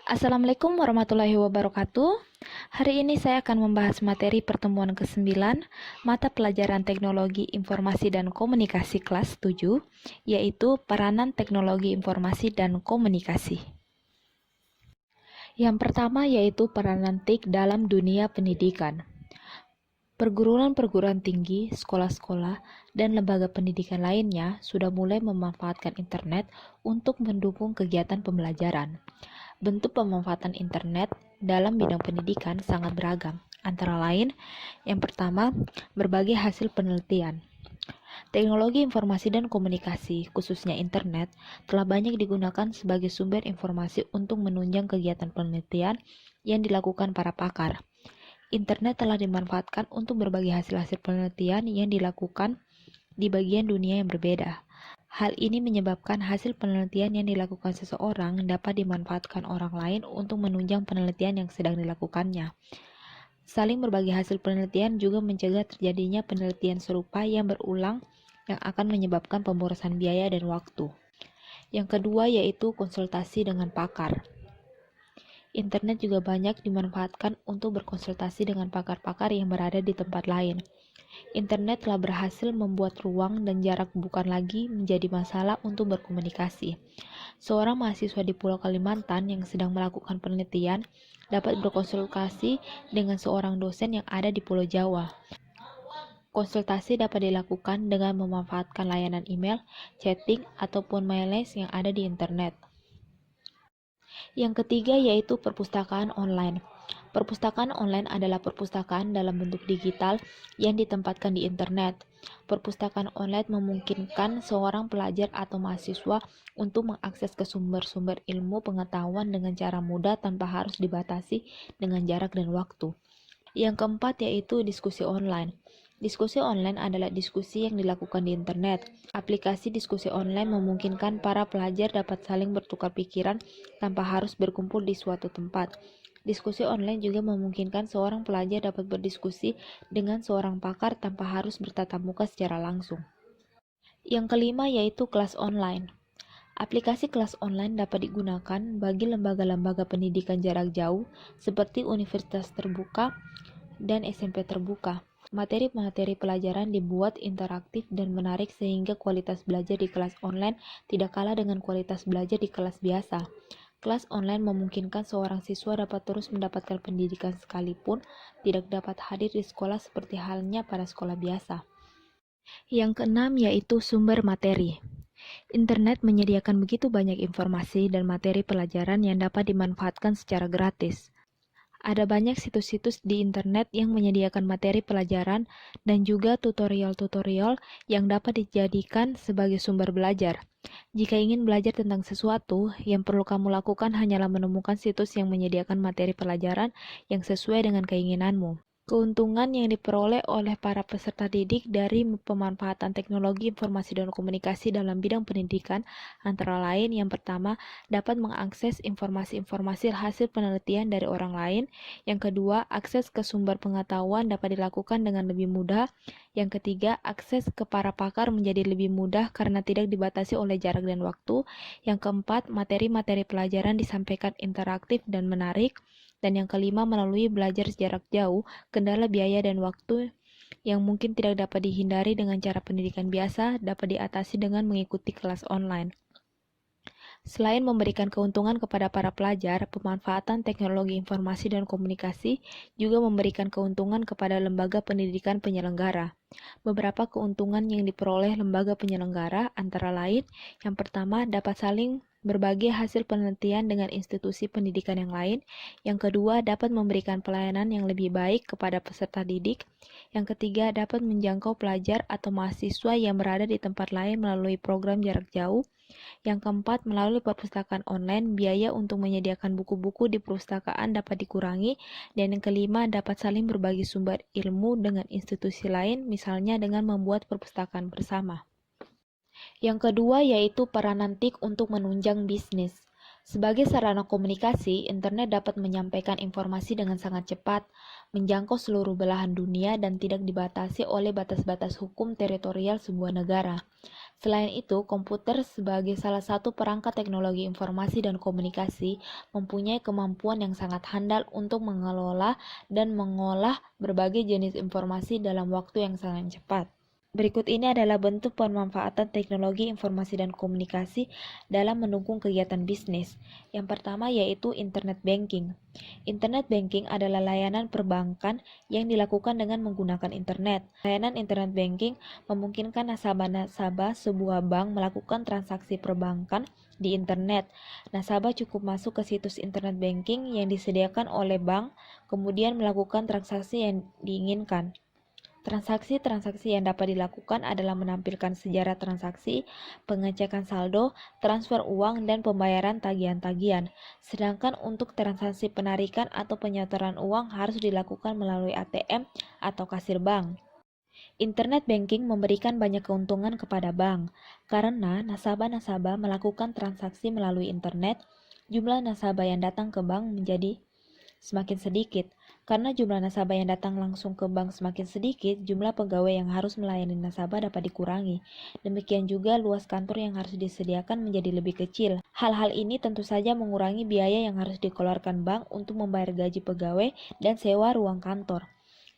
Assalamualaikum warahmatullahi wabarakatuh. Hari ini saya akan membahas materi pertemuan ke-9, mata pelajaran Teknologi Informasi dan Komunikasi kelas 7, yaitu peranan teknologi informasi dan komunikasi. Yang pertama yaitu peranan TIK dalam dunia pendidikan. Perguruan-perguruan tinggi, sekolah-sekolah, dan lembaga pendidikan lainnya sudah mulai memanfaatkan internet untuk mendukung kegiatan pembelajaran. Bentuk pemanfaatan internet dalam bidang pendidikan sangat beragam. Antara lain, yang pertama, berbagai hasil penelitian. Teknologi informasi dan komunikasi, khususnya internet, telah banyak digunakan sebagai sumber informasi untuk menunjang kegiatan penelitian yang dilakukan para pakar. Internet telah dimanfaatkan untuk berbagai hasil-hasil penelitian yang dilakukan di bagian dunia yang berbeda. Hal ini menyebabkan hasil penelitian yang dilakukan seseorang dapat dimanfaatkan orang lain untuk menunjang penelitian yang sedang dilakukannya. Saling berbagi hasil penelitian juga mencegah terjadinya penelitian serupa yang berulang yang akan menyebabkan pemborosan biaya dan waktu. Yang kedua yaitu konsultasi dengan pakar. Internet juga banyak dimanfaatkan untuk berkonsultasi dengan pakar-pakar yang berada di tempat lain. Internet telah berhasil membuat ruang dan jarak bukan lagi menjadi masalah untuk berkomunikasi. Seorang mahasiswa di Pulau Kalimantan yang sedang melakukan penelitian dapat berkonsultasi dengan seorang dosen yang ada di Pulau Jawa. Konsultasi dapat dilakukan dengan memanfaatkan layanan email, chatting, ataupun MyList yang ada di internet. Yang ketiga yaitu perpustakaan online. Perpustakaan online adalah perpustakaan dalam bentuk digital yang ditempatkan di internet. Perpustakaan online memungkinkan seorang pelajar atau mahasiswa untuk mengakses ke sumber-sumber ilmu pengetahuan dengan cara mudah tanpa harus dibatasi dengan jarak dan waktu. Yang keempat yaitu diskusi online. Diskusi online adalah diskusi yang dilakukan di internet. Aplikasi diskusi online memungkinkan para pelajar dapat saling bertukar pikiran tanpa harus berkumpul di suatu tempat. Diskusi online juga memungkinkan seorang pelajar dapat berdiskusi dengan seorang pakar tanpa harus bertatap muka secara langsung. Yang kelima yaitu kelas online. Aplikasi kelas online dapat digunakan bagi lembaga-lembaga pendidikan jarak jauh seperti universitas terbuka dan SMP terbuka. Materi-materi pelajaran dibuat interaktif dan menarik sehingga kualitas belajar di kelas online tidak kalah dengan kualitas belajar di kelas biasa. Kelas online memungkinkan seorang siswa dapat terus mendapatkan pendidikan sekalipun tidak dapat hadir di sekolah seperti halnya pada sekolah biasa. Yang keenam yaitu sumber materi. Internet menyediakan begitu banyak informasi dan materi pelajaran yang dapat dimanfaatkan secara gratis. Ada banyak situs-situs di internet yang menyediakan materi pelajaran dan juga tutorial-tutorial yang dapat dijadikan sebagai sumber belajar. Jika ingin belajar tentang sesuatu, yang perlu kamu lakukan hanyalah menemukan situs yang menyediakan materi pelajaran yang sesuai dengan keinginanmu. Keuntungan yang diperoleh oleh para peserta didik dari pemanfaatan teknologi informasi dan komunikasi dalam bidang pendidikan antara lain yang pertama, dapat mengakses informasi-informasi hasil penelitian dari orang lain. Yang kedua, akses ke sumber pengetahuan dapat dilakukan dengan lebih mudah. Yang ketiga, akses ke para pakar menjadi lebih mudah karena tidak dibatasi oleh jarak dan waktu. Yang keempat, materi-materi pelajaran disampaikan interaktif dan menarik. Dan yang kelima, melalui belajar jarak jauh, kendala biaya dan waktu yang mungkin tidak dapat dihindari dengan cara pendidikan biasa dapat diatasi dengan mengikuti kelas online. Selain memberikan keuntungan kepada para pelajar, pemanfaatan teknologi informasi dan komunikasi juga memberikan keuntungan kepada lembaga pendidikan penyelenggara. Beberapa keuntungan yang diperoleh lembaga penyelenggara antara lain, yang pertama dapat saling berbagi hasil penelitian dengan institusi pendidikan yang lain. Yang kedua, dapat memberikan pelayanan yang lebih baik kepada peserta didik. Yang ketiga, dapat menjangkau pelajar atau mahasiswa yang berada di tempat lain melalui program jarak jauh. Yang keempat, melalui perpustakaan online, biaya untuk menyediakan buku-buku di perpustakaan dapat dikurangi. Dan yang kelima, dapat saling berbagi sumber ilmu dengan institusi lain, misalnya dengan membuat perpustakaan bersama. Yang kedua yaitu peranan TIK untuk menunjang bisnis. Sebagai sarana komunikasi, internet dapat menyampaikan informasi dengan sangat cepat, menjangkau seluruh belahan dunia dan tidak dibatasi oleh batas-batas hukum teritorial sebuah negara. Selain itu, komputer sebagai salah satu perangkat teknologi informasi dan komunikasi mempunyai kemampuan yang sangat handal untuk mengelola dan mengolah berbagai jenis informasi dalam waktu yang sangat cepat. Berikut ini adalah bentuk pemanfaatan teknologi informasi dan komunikasi dalam mendukung kegiatan bisnis. Yang pertama yaitu Internet Banking. Internet Banking adalah layanan perbankan yang dilakukan dengan menggunakan internet. Layanan Internet Banking memungkinkan nasabah-nasabah sebuah bank melakukan transaksi perbankan di internet. Nasabah cukup masuk ke situs Internet Banking yang disediakan oleh bank, kemudian melakukan transaksi yang diinginkan. Transaksi-transaksi yang dapat dilakukan adalah menampilkan sejarah transaksi, pengecekan saldo, transfer uang, dan pembayaran tagihan-tagihan. Sedangkan untuk transaksi penarikan atau penyetoran uang harus dilakukan melalui ATM atau kasir bank. Internet banking memberikan banyak keuntungan kepada bank, karena nasabah-nasabah melakukan transaksi melalui internet, jumlah nasabah yang datang ke bank menjadi semakin sedikit. Karena jumlah nasabah yang datang langsung ke bank semakin sedikit, jumlah pegawai yang harus melayani nasabah dapat dikurangi. Demikian juga luas kantor yang harus disediakan menjadi lebih kecil. Hal-hal ini tentu saja mengurangi biaya yang harus dikeluarkan bank untuk membayar gaji pegawai dan sewa ruang kantor.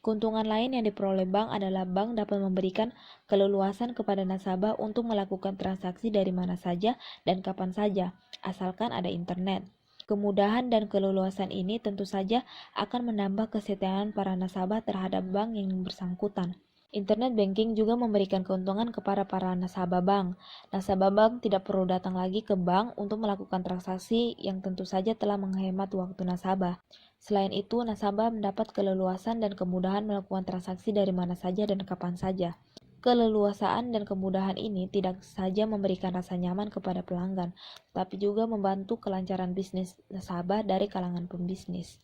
Keuntungan lain yang diperoleh bank adalah bank dapat memberikan keleluasan kepada nasabah untuk melakukan transaksi dari mana saja dan kapan saja, asalkan ada internet. Kemudahan dan keleluasan ini tentu saja akan menambah kesetiaan para nasabah terhadap bank yang bersangkutan. Internet banking juga memberikan keuntungan kepada para nasabah bank. Nasabah bank tidak perlu datang lagi ke bank untuk melakukan transaksi yang tentu saja telah menghemat waktu nasabah. Selain itu, nasabah mendapat keleluasan dan kemudahan melakukan transaksi dari mana saja dan kapan saja. Keleluasaan dan kemudahan ini tidak saja memberikan rasa nyaman kepada pelanggan, tapi juga membantu kelancaran bisnis nasabah dari kalangan pembisnis.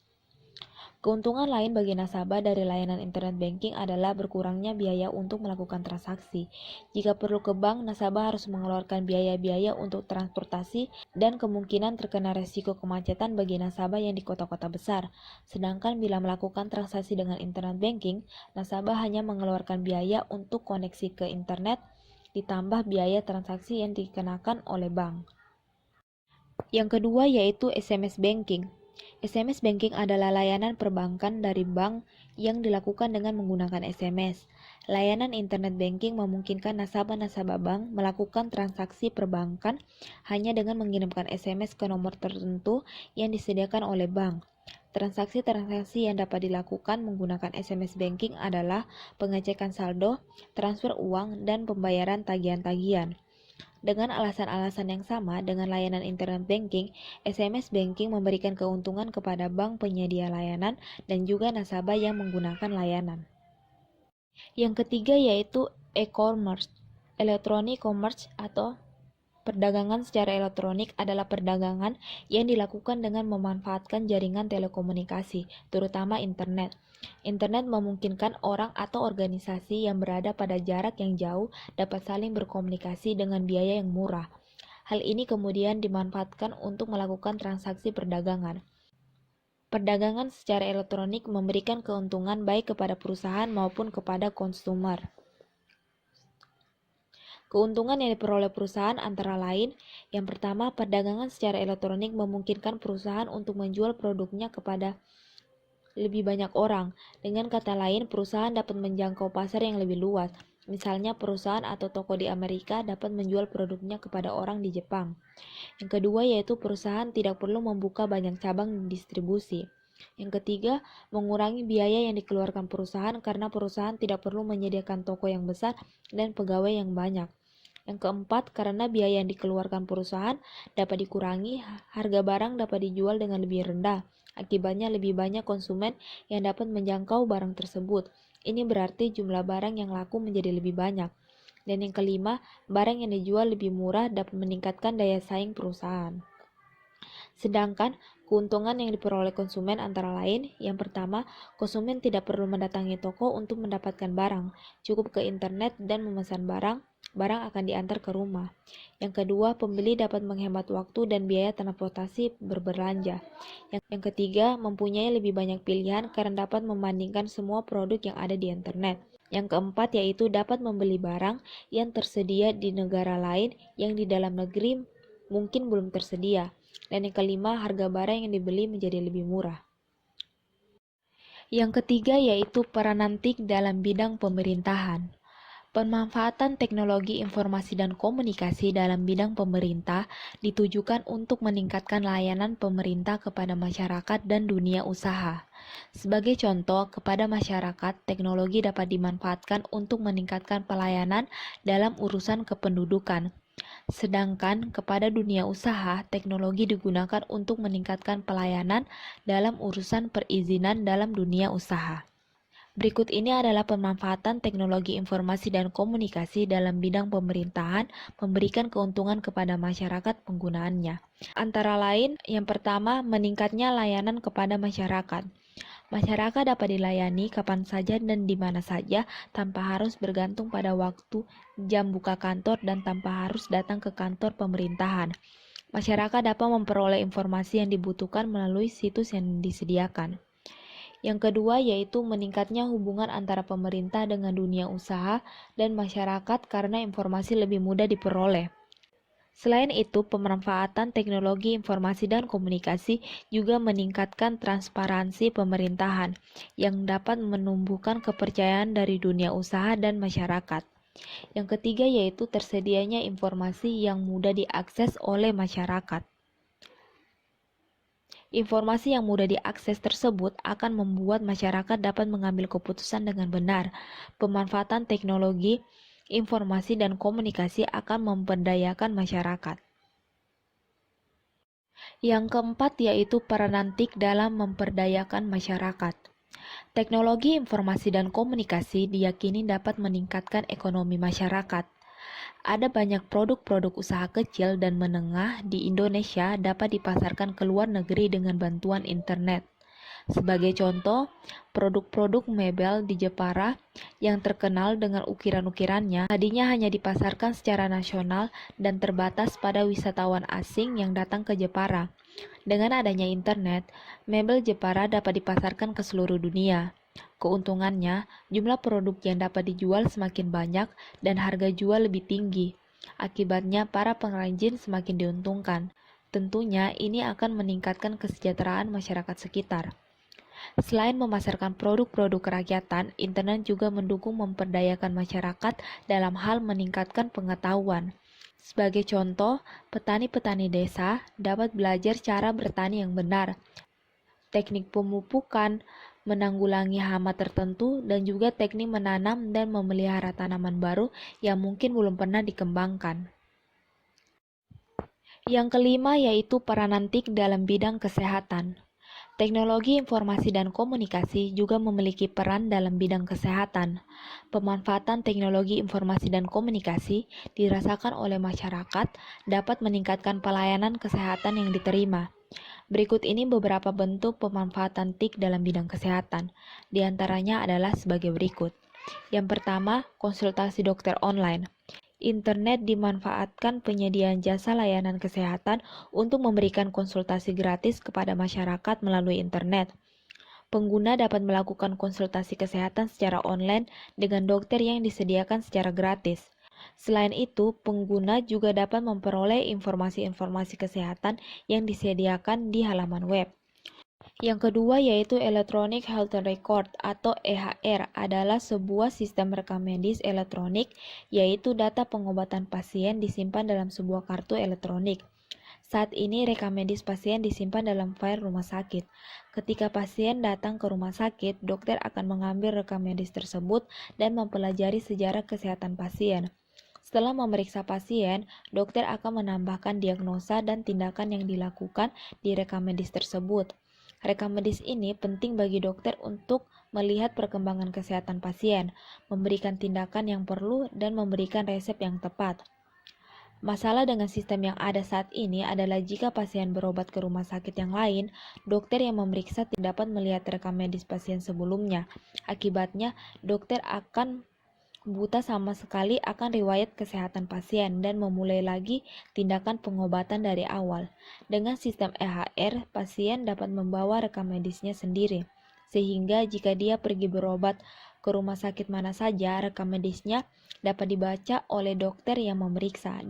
Keuntungan lain bagi nasabah dari layanan internet banking adalah berkurangnya biaya untuk melakukan transaksi. Jika perlu ke bank, nasabah harus mengeluarkan biaya-biaya untuk transportasi dan kemungkinan terkena resiko kemacetan bagi nasabah yang di kota-kota besar. Sedangkan bila melakukan transaksi dengan internet banking, nasabah hanya mengeluarkan biaya untuk koneksi ke internet ditambah biaya transaksi yang dikenakan oleh bank. Yang kedua yaitu SMS banking. SMS banking adalah layanan perbankan dari bank yang dilakukan dengan menggunakan SMS. Layanan internet banking memungkinkan nasabah-nasabah bank melakukan transaksi perbankan hanya dengan mengirimkan SMS ke nomor tertentu yang disediakan oleh bank. Transaksi-transaksi yang dapat dilakukan menggunakan SMS banking adalah pengecekan saldo, transfer uang, dan pembayaran tagihan-tagihan. Dengan alasan-alasan yang sama dengan layanan internet banking, SMS banking memberikan keuntungan kepada bank penyedia layanan dan juga nasabah yang menggunakan layanan. Yang ketiga yaitu e-commerce. Electronic commerce atau perdagangan secara elektronik adalah perdagangan yang dilakukan dengan memanfaatkan jaringan telekomunikasi, terutama internet. Internet memungkinkan orang atau organisasi yang berada pada jarak yang jauh dapat saling berkomunikasi dengan biaya yang murah. Hal ini kemudian dimanfaatkan untuk melakukan transaksi perdagangan. Perdagangan secara elektronik memberikan keuntungan baik kepada perusahaan maupun kepada konsumer. Keuntungan yang diperoleh perusahaan antara lain, yang pertama, perdagangan secara elektronik memungkinkan perusahaan untuk menjual produknya kepada lebih banyak orang. Dengan kata lain, perusahaan dapat menjangkau pasar yang lebih luas. Misalnya, perusahaan atau toko di Amerika dapat menjual produknya kepada orang di Jepang. Yang kedua yaitu perusahaan tidak perlu membuka banyak cabang distribusi. Yang ketiga, mengurangi biaya yang dikeluarkan perusahaan karena perusahaan tidak perlu menyediakan toko yang besar dan pegawai yang banyak. Yang keempat, karena biaya yang dikeluarkan perusahaan dapat dikurangi, harga barang dapat dijual dengan lebih rendah. Akibatnya lebih banyak konsumen yang dapat menjangkau barang tersebut. Ini berarti jumlah barang yang laku menjadi lebih banyak. Dan yang kelima, barang yang dijual lebih murah dapat meningkatkan daya saing perusahaan. Sedangkan keuntungan yang diperoleh konsumen antara lain, yang pertama, konsumen tidak perlu mendatangi toko untuk mendapatkan barang, cukup ke internet dan memesan barang, barang akan diantar ke rumah. Yang kedua, pembeli dapat menghemat waktu dan biaya transportasi berbelanja. Yang ketiga, mempunyai lebih banyak pilihan karena dapat membandingkan semua produk yang ada di internet. Yang keempat yaitu dapat membeli barang yang tersedia di negara lain yang di dalam negeri mungkin belum tersedia. Dan yang kelima, harga barang yang dibeli menjadi lebih murah. Yang ketiga yaitu peranan TIK dalam bidang pemerintahan. Pemanfaatan teknologi informasi dan komunikasi dalam bidang pemerintah ditujukan untuk meningkatkan layanan pemerintah kepada masyarakat dan dunia usaha. Sebagai contoh, kepada masyarakat, teknologi dapat dimanfaatkan untuk meningkatkan pelayanan dalam urusan kependudukan. Sedangkan kepada dunia usaha, teknologi digunakan untuk meningkatkan pelayanan dalam urusan perizinan dalam dunia usaha. Berikut ini adalah pemanfaatan teknologi informasi dan komunikasi dalam bidang pemerintahan memberikan keuntungan kepada masyarakat penggunaannya. Antara lain, yang pertama, meningkatnya layanan kepada masyarakat. Masyarakat dapat dilayani kapan saja dan di mana saja tanpa harus bergantung pada waktu, jam buka kantor, dan tanpa harus datang ke kantor pemerintahan. Masyarakat dapat memperoleh informasi yang dibutuhkan melalui situs yang disediakan. Yang kedua yaitu meningkatnya hubungan antara pemerintah dengan dunia usaha dan masyarakat karena informasi lebih mudah diperoleh. Selain itu, pemanfaatan teknologi informasi dan komunikasi juga meningkatkan transparansi pemerintahan yang dapat menumbuhkan kepercayaan dari dunia usaha dan masyarakat. Yang ketiga yaitu tersedianya informasi yang mudah diakses oleh masyarakat. Informasi yang mudah diakses tersebut akan membuat masyarakat dapat mengambil keputusan dengan benar. Pemanfaatan teknologi, informasi, dan komunikasi akan memberdayakan masyarakat. Yang keempat yaitu peranan TIK dalam memperdayakan masyarakat. Teknologi informasi dan komunikasi diyakini dapat meningkatkan ekonomi masyarakat. Ada banyak produk-produk usaha kecil dan menengah di Indonesia dapat dipasarkan ke luar negeri dengan bantuan internet. Sebagai contoh, produk-produk mebel di Jepara yang terkenal dengan ukiran-ukirannya tadinya hanya dipasarkan secara nasional dan terbatas pada wisatawan asing yang datang ke Jepara. Dengan adanya internet, mebel Jepara dapat dipasarkan ke seluruh dunia. Keuntungannya, jumlah produk yang dapat dijual semakin banyak dan harga jual lebih tinggi. Akibatnya, para pengrajin semakin diuntungkan. Tentunya, ini akan meningkatkan kesejahteraan masyarakat sekitar. Selain memasarkan produk-produk kerakyatan, internet juga mendukung memperdayakan masyarakat dalam hal meningkatkan pengetahuan. Sebagai contoh, petani-petani desa dapat belajar cara bertani yang benar, teknik pemupukan, menanggulangi hama tertentu, dan juga teknik menanam dan memelihara tanaman baru yang mungkin belum pernah dikembangkan. Yang kelima yaitu peranan TIK dalam bidang kesehatan. Teknologi informasi dan komunikasi juga memiliki peran dalam bidang kesehatan. Pemanfaatan teknologi informasi dan komunikasi dirasakan oleh masyarakat dapat meningkatkan pelayanan kesehatan yang diterima. Berikut ini beberapa bentuk pemanfaatan TIK dalam bidang kesehatan. Di antaranya adalah sebagai berikut. Yang pertama, konsultasi dokter online. Internet dimanfaatkan penyediaan jasa layanan kesehatan untuk memberikan konsultasi gratis kepada masyarakat melalui internet. Pengguna dapat melakukan konsultasi kesehatan secara online dengan dokter yang disediakan secara gratis. Selain itu, pengguna juga dapat memperoleh informasi-informasi kesehatan yang disediakan di halaman web. Yang kedua yaitu Electronic Health Record atau EHR adalah sebuah sistem rekam medis elektronik, yaitu data pengobatan pasien disimpan dalam sebuah kartu elektronik. Saat ini rekam medis pasien disimpan dalam file rumah sakit. Ketika pasien datang ke rumah sakit, dokter akan mengambil rekam medis tersebut dan mempelajari sejarah kesehatan pasien. Setelah memeriksa pasien, dokter akan menambahkan diagnosa dan tindakan yang dilakukan di rekam medis tersebut. Rekam medis ini penting bagi dokter untuk melihat perkembangan kesehatan pasien, memberikan tindakan yang perlu, dan memberikan resep yang tepat. Masalah dengan sistem yang ada saat ini adalah jika pasien berobat ke rumah sakit yang lain, dokter yang memeriksa tidak dapat melihat rekam medis pasien sebelumnya. Akibatnya, dokter akan buta sama sekali akan riwayat kesehatan pasien dan memulai lagi tindakan pengobatan dari awal. Dengan sistem EHR, pasien dapat membawa rekam medisnya sendiri, sehingga jika dia pergi berobat ke rumah sakit mana saja, rekam medisnya dapat dibaca oleh dokter yang memeriksa.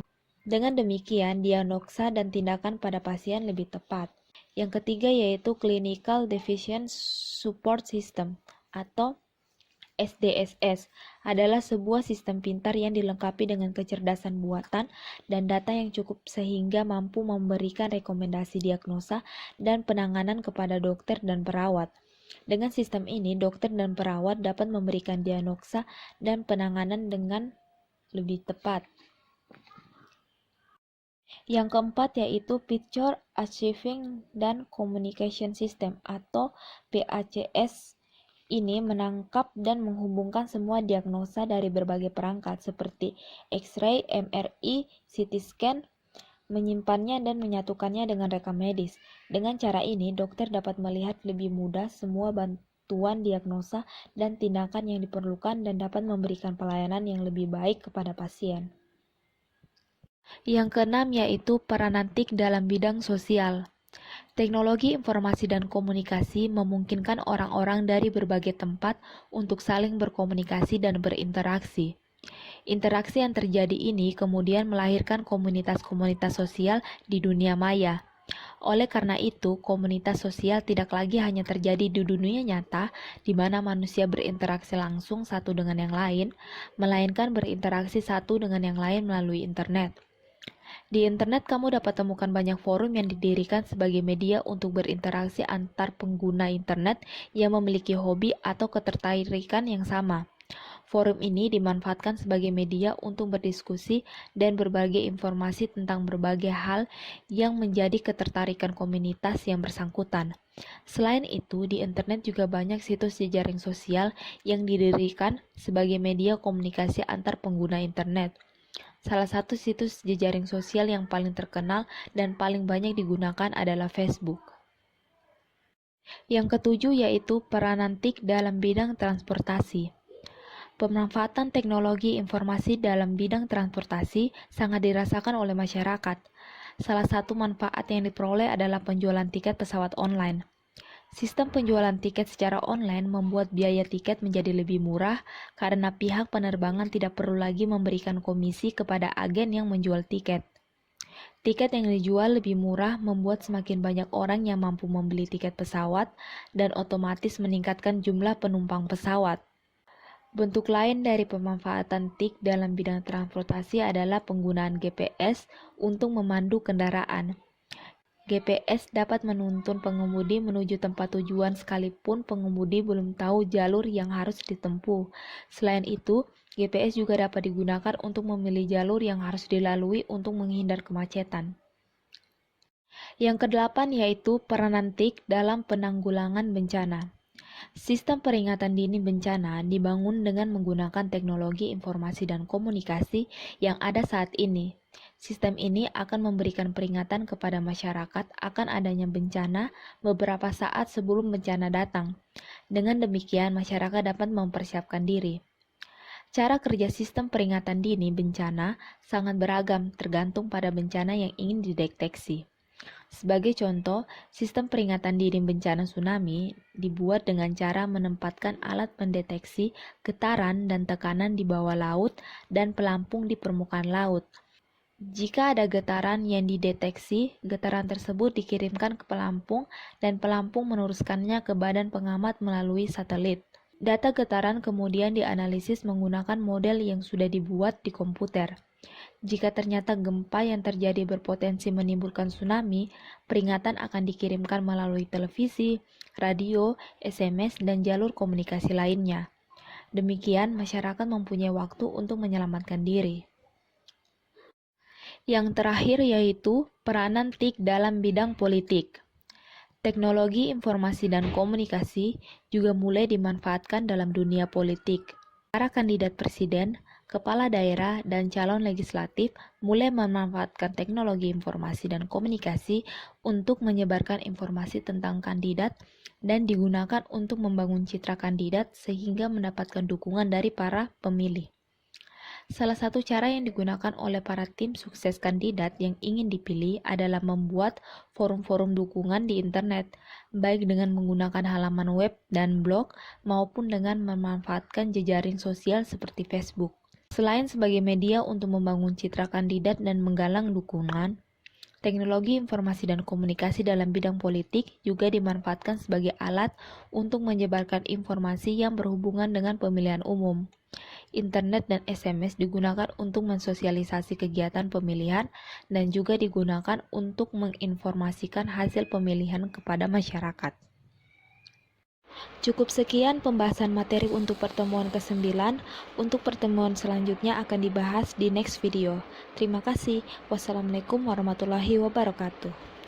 Dengan demikian, diagnosa dan tindakan pada pasien lebih tepat. Yang ketiga yaitu Clinical Decision Support System atau SDSS adalah sebuah sistem pintar yang dilengkapi dengan kecerdasan buatan dan data yang cukup sehingga mampu memberikan rekomendasi diagnosa dan penanganan kepada dokter dan perawat. Dengan sistem ini, dokter dan perawat dapat memberikan diagnosa dan penanganan dengan lebih tepat. Yang keempat yaitu Picture Archiving dan Communication System atau PACS. Ini menangkap dan menghubungkan semua diagnosa dari berbagai perangkat seperti X-ray, MRI, CT scan, menyimpannya dan menyatukannya dengan rekam medis. Dengan cara ini, dokter dapat melihat lebih mudah semua bantuan diagnosa dan tindakan yang diperlukan dan dapat memberikan pelayanan yang lebih baik kepada pasien. Yang keenam yaitu peranan TIK dalam bidang sosial. Teknologi informasi dan komunikasi memungkinkan orang-orang dari berbagai tempat untuk saling berkomunikasi dan berinteraksi. Interaksi yang terjadi ini kemudian melahirkan komunitas-komunitas sosial di dunia maya. Oleh karena itu, komunitas sosial tidak lagi hanya terjadi di dunia nyata, di mana manusia berinteraksi langsung satu dengan yang lain, melainkan berinteraksi satu dengan yang lain melalui internet. Di internet kamu dapat temukan banyak forum yang didirikan sebagai media untuk berinteraksi antar pengguna internet yang memiliki hobi atau ketertarikan yang sama. Forum ini dimanfaatkan sebagai media untuk berdiskusi dan berbagi informasi tentang berbagai hal yang menjadi ketertarikan komunitas yang bersangkutan. Selain itu, di internet juga banyak situs jejaring sosial yang didirikan sebagai media komunikasi antar pengguna internet. Salah satu situs jejaring sosial yang paling terkenal dan paling banyak digunakan adalah Facebook. Yang ketujuh yaitu peranan TIK dalam bidang transportasi. Pemanfaatan teknologi informasi dalam bidang transportasi sangat dirasakan oleh masyarakat. Salah satu manfaat yang diperoleh adalah penjualan tiket pesawat online. Sistem penjualan tiket secara online membuat biaya tiket menjadi lebih murah karena pihak penerbangan tidak perlu lagi memberikan komisi kepada agen yang menjual tiket. Tiket yang dijual lebih murah membuat semakin banyak orang yang mampu membeli tiket pesawat dan otomatis meningkatkan jumlah penumpang pesawat. Bentuk lain dari pemanfaatan TIK dalam bidang transportasi adalah penggunaan GPS untuk memandu kendaraan. GPS dapat menuntun pengemudi menuju tempat tujuan sekalipun pengemudi belum tahu jalur yang harus ditempuh. Selain itu, GPS juga dapat digunakan untuk memilih jalur yang harus dilalui untuk menghindar kemacetan. Yang kedelapan yaitu peranan TIK dalam penanggulangan bencana. Sistem peringatan dini bencana dibangun dengan menggunakan teknologi informasi dan komunikasi yang ada saat ini. Sistem ini akan memberikan peringatan kepada masyarakat akan adanya bencana beberapa saat sebelum bencana datang. Dengan demikian, masyarakat dapat mempersiapkan diri. Cara kerja sistem peringatan dini bencana sangat beragam tergantung pada bencana yang ingin dideteksi. Sebagai contoh, sistem peringatan dini bencana tsunami dibuat dengan cara menempatkan alat pendeteksi getaran dan tekanan di bawah laut dan pelampung di permukaan laut. Jika ada getaran yang dideteksi, getaran tersebut dikirimkan ke pelampung dan pelampung meneruskannya ke badan pengamat melalui satelit. Data getaran kemudian dianalisis menggunakan model yang sudah dibuat di komputer. Jika ternyata gempa yang terjadi berpotensi menimbulkan tsunami, peringatan akan dikirimkan melalui televisi, radio, SMS, dan jalur komunikasi lainnya. Demikian, masyarakat mempunyai waktu untuk menyelamatkan diri. Yang terakhir yaitu peranan TIK dalam bidang politik. Teknologi informasi dan komunikasi juga mulai dimanfaatkan dalam dunia politik. Para kandidat presiden, kepala daerah, dan calon legislatif mulai memanfaatkan teknologi informasi dan komunikasi untuk menyebarkan informasi tentang kandidat dan digunakan untuk membangun citra kandidat sehingga mendapatkan dukungan dari para pemilih. Salah satu cara yang digunakan oleh para tim sukses kandidat yang ingin dipilih adalah membuat forum-forum dukungan di internet, baik dengan menggunakan halaman web dan blog maupun dengan memanfaatkan jejaring sosial seperti Facebook. Selain sebagai media untuk membangun citra kandidat dan menggalang dukungan, teknologi informasi dan komunikasi dalam bidang politik juga dimanfaatkan sebagai alat untuk menyebarkan informasi yang berhubungan dengan pemilihan umum. Internet dan SMS digunakan untuk mensosialisasi kegiatan pemilihan dan juga digunakan untuk menginformasikan hasil pemilihan kepada masyarakat. Cukup sekian pembahasan materi untuk pertemuan ke-9. Untuk pertemuan selanjutnya akan dibahas di next video. Terima kasih. Wassalamualaikum warahmatullahi wabarakatuh.